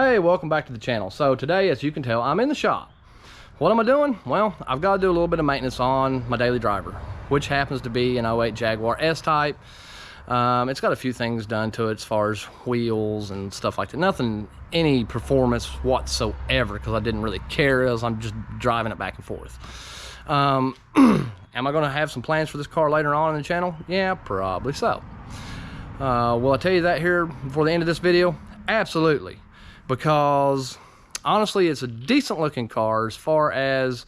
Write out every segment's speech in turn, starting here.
Hey, welcome back to the channel. So today, as you can tell, I'm in the shop. What am I doing? Well, I've got to do a little bit of maintenance on my daily driver, which happens to be an 08 Jaguar S Type. It's got a few things done to it as far as wheels and stuff like that. Nothing, any performance whatsoever, because I didn't really care as I'm just driving it back and forth. Am I going to have some plans for this car later on in the channel? Yeah, probably so. Will I tell you that here before the end of this video? Absolutely. Because honestly, it's a decent looking car as far as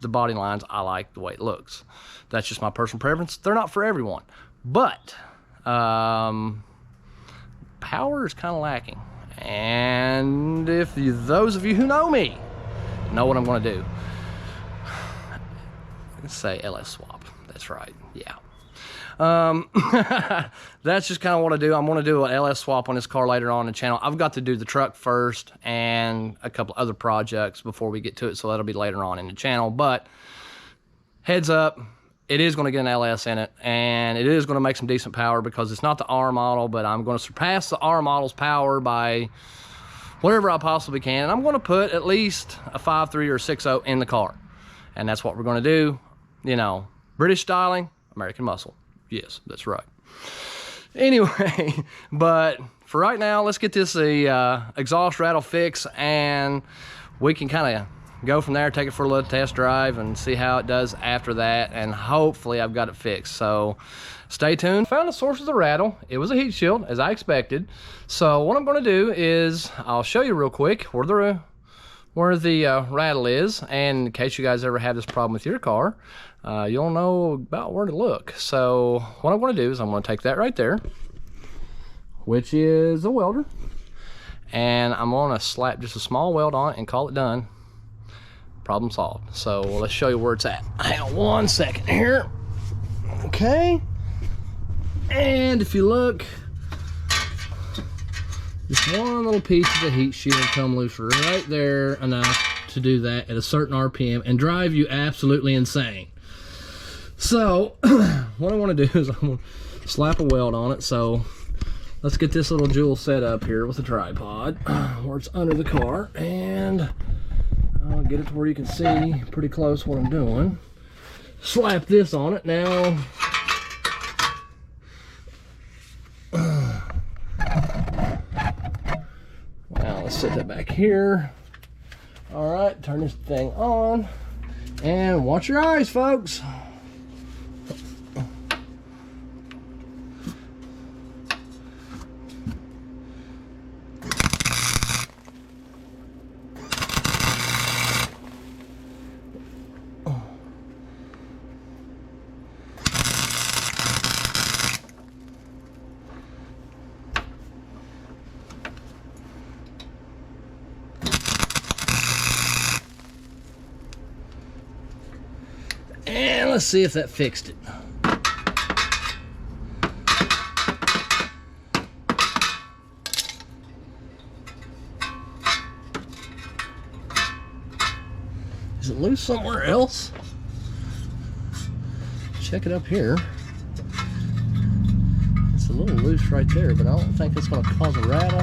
the body lines. I like the way it looks. That's just my personal preference. They're not for everyone, but power is kind of lacking. And if those of you who know me know what I'm going to do, let's say LS swap. That's right. Yeah. That's just kind of what I do. I'm going to do an LS swap on this car later on in the channel. I've got to do the truck first and a couple other projects before we get to it, so that'll be later on in the channel. But heads up, it is going to get an LS in it, and it is going to make some decent power because it's not the R model, but I'm going to surpass the R model's power by whatever I possibly can. And I'm going to put at least a 5.3 or a 6.0 in the car, and that's what we're going to do. You know, British styling, American muscle. Yes, that's right. Anyway, but for right now, let's get this exhaust rattle fix, and we can kind of go from there, take it for a little test drive and see how it does after that, and hopefully I've got it fixed. So stay tuned. Found the source of the rattle. It was a heat shield, as I expected. So what I'm going to do is I'll show you real quick where the rattle is, and in case you guys ever have this problem with your car, you'll know about where to look. So what I'm going to do is I'm going to take that right there, which is a welder, and I'm going to slap just a small weld on it and call it done. Problem solved. So let's show you where it's at. Hang on one second here. Okay, and if you look, just one little piece of the heat shield come loose right there, enough to do that at a certain RPM and drive you absolutely insane. So what I want to do is I'm going to slap a weld on it. So let's get this little jewel set up here with a tripod where it's under the car, and I'll get it to where you can see pretty close what I'm doing. Slap this on it. Now let's set that back here. All right, turn this thing on, and watch your eyes, folks. And let's see if that fixed it. Is it loose somewhere else? Check it up here. It's a little loose right there, but I don't think it's going to cause a rattle.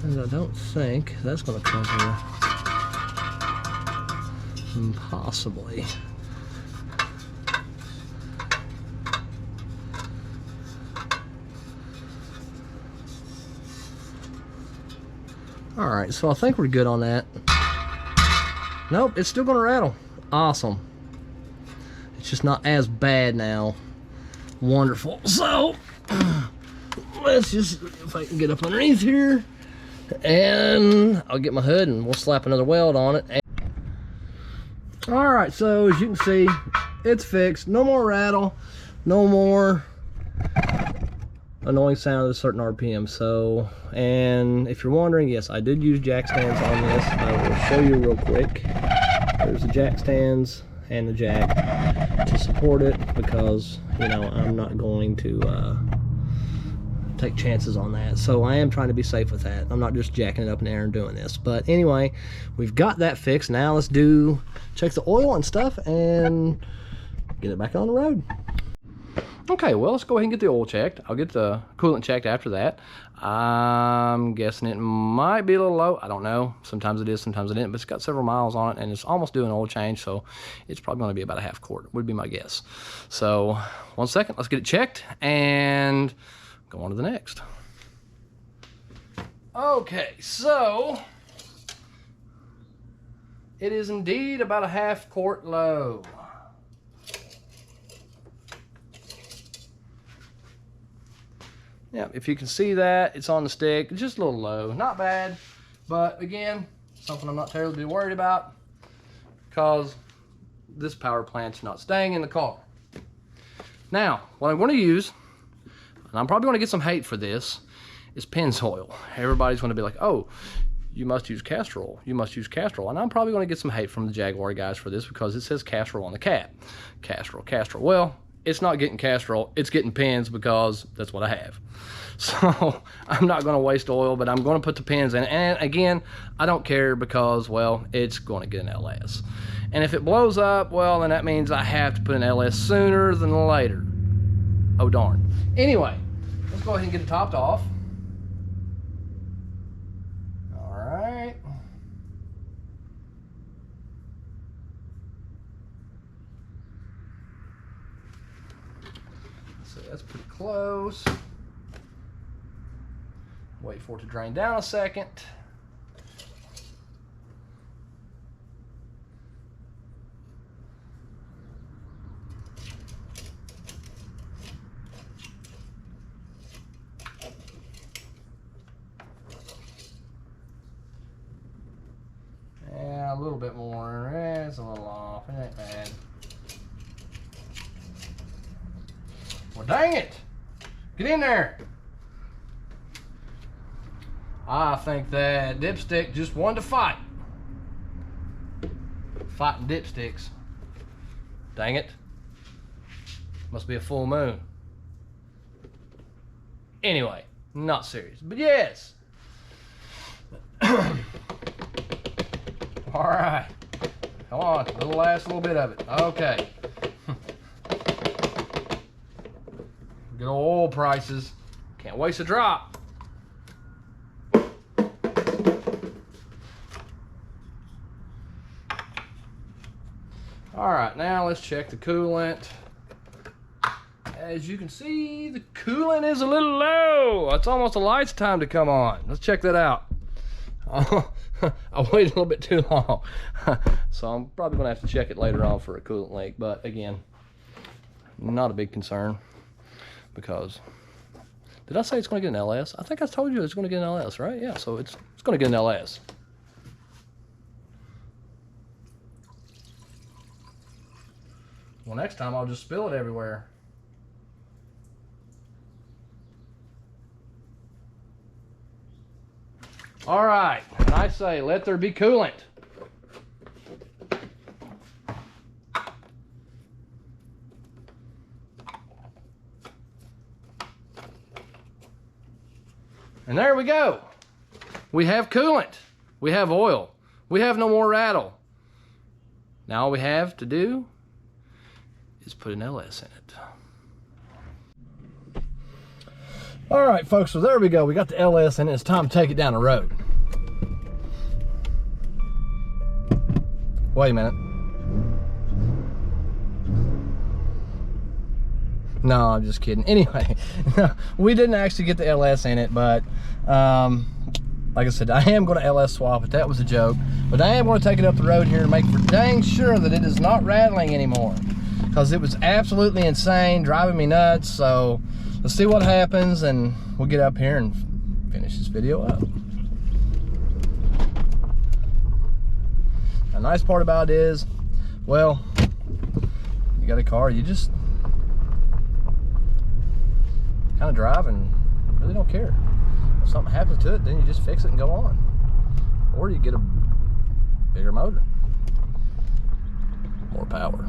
And I don't think that's going to cause a possibly. All right, so I think we're good on that. Nope, it's still going to rattle. Awesome. It's just not as bad now. Wonderful. So let's just see if I can get up underneath here, and I'll get my hood and we'll slap another weld on it. All right, so as you can see, it's fixed. No more rattle, no more annoying sound at a certain RPM. So, and if you're wondering, yes, I did use jack stands on this. I will show you real quick. There's the jack stands and the jack to support it, because, you know, I'm not going to take chances on that. So I am trying to be safe with that. I'm not just jacking it up in the air and doing this. But anyway, we've got that fixed. Now let's check the oil and stuff and get it back on the road. Okay, well, let's go ahead and get the oil checked. I'll get the coolant checked after that. I'm guessing it might be a little low. I don't know. Sometimes it is, sometimes it isn't, but it's got several miles on it, and it's almost due an oil change, so it's probably going to be about a half quart, would be my guess. So, 1 second, let's get it checked, and go on to the next. Okay, so it is indeed about a half quart low. Yeah, if you can see that, it's on the stick. It's just a little low. Not bad, but again, something I'm not terribly worried about because this power plant's not staying in the car. Now, what I'm going to use, and I'm probably going to get some hate for this, is Pennzoil. Everybody's going to be like, oh, you must use castor oil. You must use castor oil. And I'm probably going to get some hate from the Jaguar guys for this because it says castor oil on the cap. Castor oil. Well, it's not getting castor oil, it's getting pins because that's what I have. So I'm not going to waste oil, but I'm going to put the pins in. And again, I don't care because, well, it's going to get an LS. And if it blows up, well, then that means I have to put an LS sooner than later. Oh, darn. Anyway, let's go ahead and get it topped off. All right. So that's pretty close. Wait for it to drain down a second. Yeah, a little bit more. It's a little off. It ain't bad. Well, dang it! Get in there! I think that dipstick just wanted to fight. Fighting dipsticks. Dang it. Must be a full moon. Anyway, not serious, but yes. All right. Come on, the last little bit of it. Okay. Good oil prices. Can't waste a drop. All right, now let's check the coolant. As you can see, the coolant is a little low. It's almost a light's time to come on. Let's check that out. I waited a little bit too long. So I'm probably gonna have to check it later on for a coolant leak, but again, not a big concern because, did I say it's gonna get an LS? I think I told you it's gonna get an LS, right? Yeah, so it's gonna get an LS. Well, next time I'll just spill it everywhere. All right, and I say let there be coolant. And there we go. We have coolant. We have oil. We have no more rattle. Now all we have to do is put an LS in it. All right, folks, so there we go. We got the LS in it. It's time to take it down the road. Wait a minute. No, I'm just kidding. Anyway, we didn't actually get the LS in it, but like I said, I am going to LS swap it. That was a joke. But I am going to take it up the road here and make for dang sure that it is not rattling anymore, because it was absolutely insane, driving me nuts. So let's see what happens, and we'll get up here and finish this video up. The nice part about it is, well, you got a car, you just kind of drive and really don't care. If something happens to it, then you just fix it and go on. Or you get a bigger motor. More power.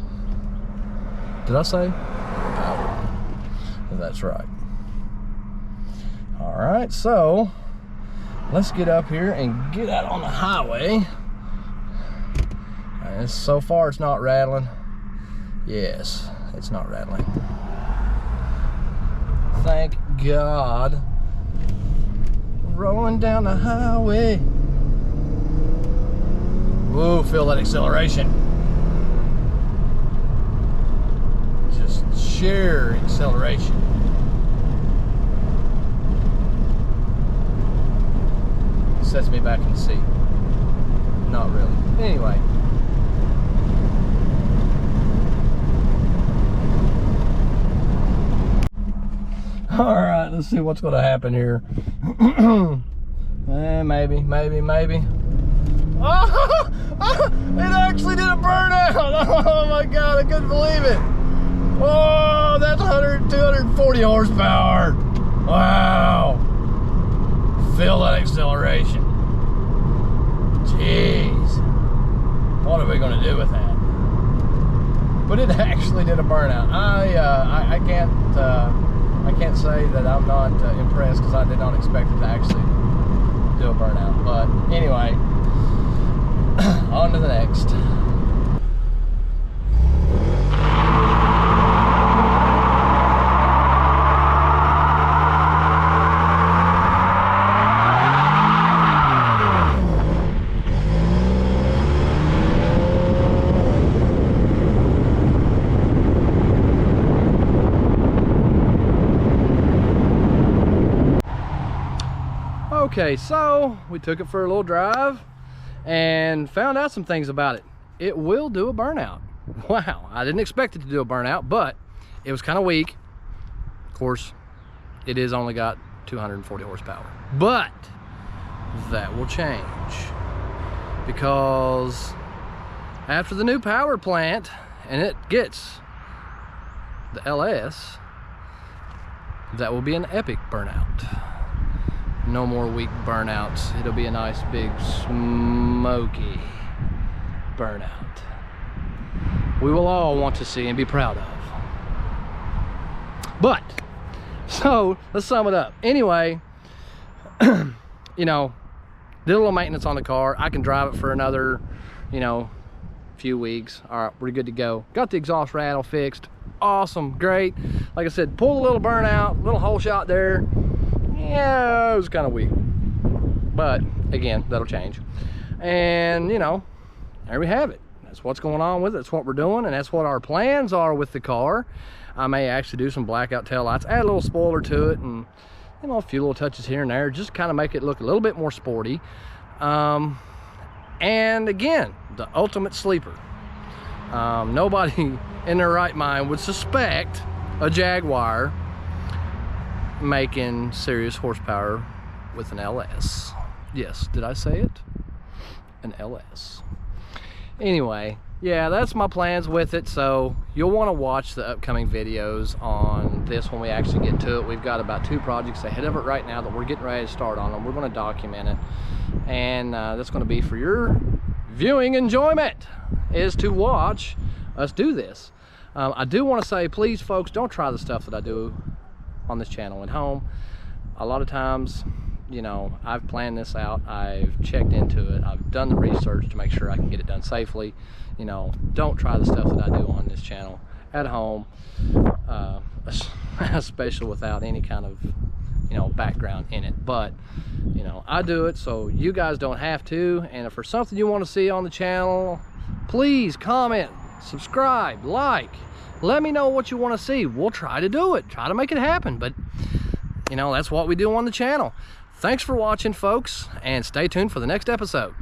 Did I say? More power. That's right. All right, so let's get up here and get out on the highway. And so far it's not rattling. Yes, it's not rattling. Thank God. Rolling down the highway. Whoa, feel that acceleration. Just sheer acceleration. Sets me back in the seat. Not really. Anyway. All right, let's see what's going to happen here. Maybe. Oh, it actually did a burnout. Oh my God, I couldn't believe it. Oh, that's 240 horsepower. Wow. Feel that acceleration. Jeez. What are we going to do with that? But it actually did a burnout. I can't say that I'm not impressed, because I did not expect it to actually do a burnout. But anyway, on to the next. Okay, so we took it for a little drive and found out some things about it. It will do a burnout. Wow, I didn't expect it to do a burnout, but it was kind of weak. Of course, it is only got 240 horsepower, but that will change, because after the new power plant and it gets the LS, that will be an epic burnout. No more weak burnouts. It'll be a nice big smoky burnout we will all want to see and be proud of. But so let's sum it up. Anyway, you know, did a little maintenance on the car. I can drive it for another, you know, few weeks. All right, we're good to go. Got the exhaust rattle fixed. Awesome, great. Like I said, pulled a little burnout, little hole shot there. Yeah, it was kind of weak, but again, that'll change. And you know, there we have it. That's what's going on with it. That's what we're doing, and that's what our plans are with the car. I may actually do some blackout tail lights, add a little spoiler to it, and you know, a few little touches here and there, just kind of make it look a little bit more sporty. And again, the ultimate sleeper. Nobody in their right mind would suspect a Jaguar making serious horsepower with an LS. Yes, did I say it? An LS. Anyway, yeah, that's my plans with it. So you'll want to watch the upcoming videos on this when we actually get to it. We've got about 2 projects ahead of it right now that we're getting ready to start on them. We're going to document it, and that's going to be for your viewing enjoyment, is to watch us do this. I do want to say, please folks, don't try the stuff that I do on this channel at home. A lot of times, you know, I've planned this out, I've checked into it, I've done the research to make sure I can get it done safely. You know, don't try the stuff that I do on this channel at home, especially without any kind of, you know, background in it. But you know, I do it so you guys don't have to. And if there's something you want to see on the channel, please comment, subscribe, like. Let me know what you want to see. We'll try to do it, try to make it happen. But you know, that's what we do on the channel. Thanks for watching, folks, and stay tuned for the next episode.